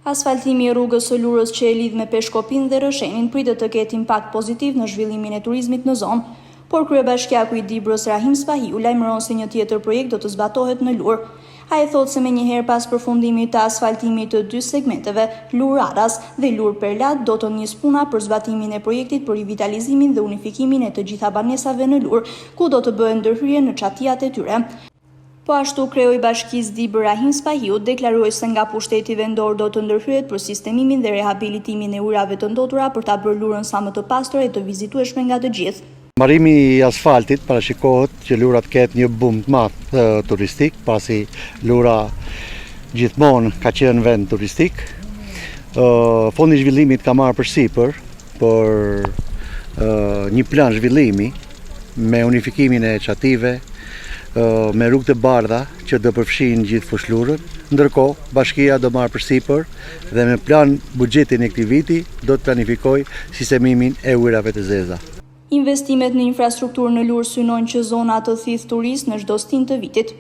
Asfaltimi i rrugës së Lurës që e lidh me Peshkopin dhe Rëshenin pritet të ketë impakt pozitiv në zhvillimin e turizmit në zonë, por kryebashkiaku i Dibrës Rahim Spahiu lajmëron se një tjetër projekt do të zbatohet në Lurë. Ai thotë se menjëherë pas përfundimit të asfaltimit të dy segmenteve, Lurë-Aras dhe Lurë-Perlat, do të nisë puna për zbatimin e projektit për rivitalizimin dhe unifikimin e të gjitha banesave në Lurë, ku do të bëhen ndërhyrje në çatijat e tyre. Po ashtu kreu i bashkisë Dibër Rahim Spahiu deklaroi se nga pushteti vendor do të ndërhyet për sistemimin dhe rehabilitimin e ujrave të ndotura për ta bërë Lurën sa më të pastër e të vizitueshme nga të gjithë. Marrimi i asfaltit parashikohet që Lura të ketë një bum të madh turistik, pasi Lura gjithmonë ka qenë vend turistik. Fondi i zhvillimit ka marrë përsipër për një plan zhvillimi me unifikimin e çative, me rrugë të bardha që do përfshin gjithë Fushlurën. Ndërkohë, bashkia do marrë përsipër dhe me plan buxhetin e këtij viti do të planifikojë sistemimin e ujrave të zeza. Investimet në infrastrukturë në Lurë synojnë që zona të thithë turist në çdo stin të vitit.